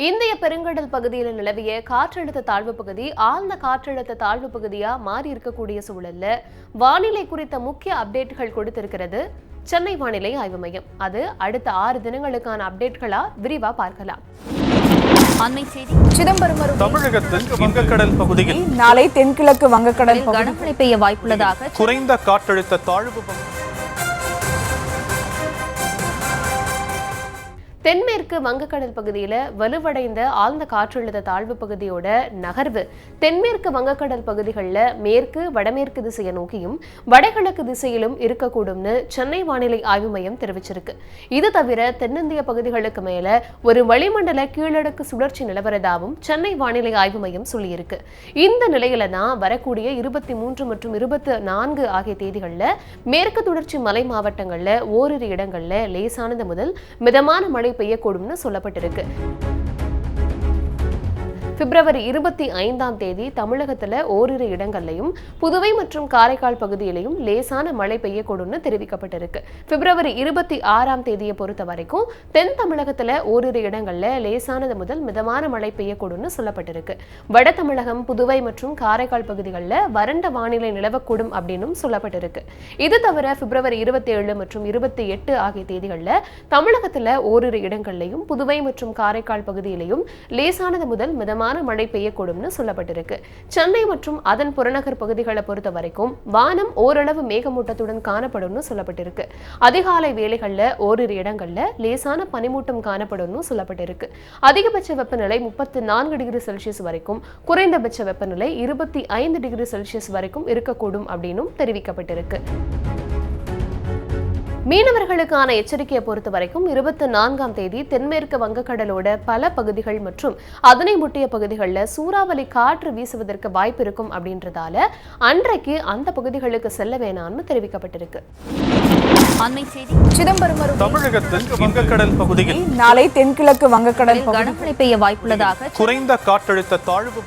இந்திய பெருங்கடல் பகுதியில் நிலவிய காற்றழுத்த தாழ்வு பகுதி ஆழ்ந்த காற்றழுத்த தாழ்வு பகுதியா மாறி இருக்கக்கூடிய சூழல்ல வானிலை குறித்த முக்கிய அப்டேட்கள் கொடுத்திருக்கிறது சென்னை வானிலை ஆய்வு மையம். அது அடுத்த 6 தினங்களுக்கான அப்டேட்களா விரிவா பார்க்கலாம். சிதம்பரம் தமிழகத்தில் வங்கக்கடல் பகுதியில் நாளை தென்கிழக்கு வங்கக்கடல் கனமழை பெய்ய வாய்ப்புள்ளதாக குறைந்த காற்றழுத்த தாழ்வு தென்மேற்கு வங்கக்கடல் பகுதியில வலுவடைந்த ஆழ்ந்த காற்றழுத்த தாழ்வு பகுதியோட நகர்வு தென்மேற்கு வங்கக்கடல் பகுதிகளில் மேற்கு வடமேற்கு திசையை நோக்கியும் வடகிழக்கு திசையிலும் இருக்கக்கூடும்னு சென்னை வானிலை ஆய்வு மையம் தெரிவிச்சிருக்கு. இது தவிர தென்னிந்திய பகுதிகளுக்கு மேல ஒரு வளிமண்டல கீழடுக்கு சுழற்சி நிலவரதாகவும் சென்னை வானிலை ஆய்வு மையம் சொல்லியிருக்கு. இந்த நிலையில தான் வரக்கூடிய 23 மற்றும் 24 ஆகிய தேதிகளில் மேற்கு தொடர்ச்சி மலை மாவட்டங்கள்ல ஓரிரு இடங்கள்ல லேசானது முதல் மிதமான மழை பெய்யக்கூடும்னு சொல்லப்பட்டிருக்கு. பிப்ரவரி 25ஆம் தேதி தமிழகத்துல ஓரிரு இடங்கள்லையும் புதுவை மற்றும் காரைக்கால் பகுதியிலையும் லேசான மழை பெய்யக்கூடும்னு தெரிவிக்கப்பட்டிருக்கு. பிப்ரவரி 26ஆம் தேதியை பொறுத்த வரைக்கும் தென் தமிழகத்துல ஓரிரு இடங்கள்ல லேசானது முதல் மிதமான மழை பெய்யக்கூடும்னு சொல்லப்பட்டிருக்கு. வட தமிழகம் புதுவை மற்றும் காரைக்கால் பகுதிகளில் வறண்ட வானிலை நிலவக்கூடும் அப்படின்னு சொல்லப்பட்டிருக்கு. இது தவிர பிப்ரவரி 27 மற்றும் 28 ஆகிய தேதிகளில் தமிழகத்துல ஓரிரு இடங்கள்லையும் புதுவை மற்றும் காரைக்கால் பகுதியிலையும் லேசானது முதல் மிதமான மழை பெய்யக்கூடும்னு சொல்லப்பட்டிருக்கு. சென்னை மற்றும் அதன் புறநகர் பகுதிகளை பொறுத்த வரைக்கும் வானம் ஓரளவு மேகமூட்டத்துடன் காணப்படும்னு சொல்லப்பட்டிருக்கு. அதிகாலை வேளைகள்ல ஓரிரு இடங்கள்ல லேசான பனிமூட்டம் காணப்படும்னு சொல்லப்பட்டிருக்கு. அதிகபட்ச வெப்பநிலை 34 டிகிரி செல்சியஸ் வரைக்கும், குறைந்தபட்ச வெப்பநிலை 25 டிகிரி செல்சியஸ் வரைக்கும் இருக்கக்கூடும் அப்படின்னும் தெரிவிக்கப்பட்டிருக்கு. மீனவர்களுக்கான எச்சரிக்கையை பொறுத்த வரைக்கும் 24ஆம் தேதி தென்மேற்கு வங்கக்கடலோட பல பகுதிகள் மற்றும் அதனை முட்டிய பகுதிகளில் சூறாவளி காற்று வீசுவதற்கு வாய்ப்பு இருக்கும் அப்படின்றதால அன்றைக்கு அந்த பகுதிகளுக்கு செல்ல வேணாம்னு தெரிவிக்கப்பட்டிருக்கு. சிதம்பரம் தமிழகத்தில் வங்கக்கடல் பகுதியில் நாளை தென்கிழக்கு வங்கக்கடல் கனமழை பெய்ய வாய்ப்புள்ளதாக குறைந்த காற்றழுத்த தாழ்வு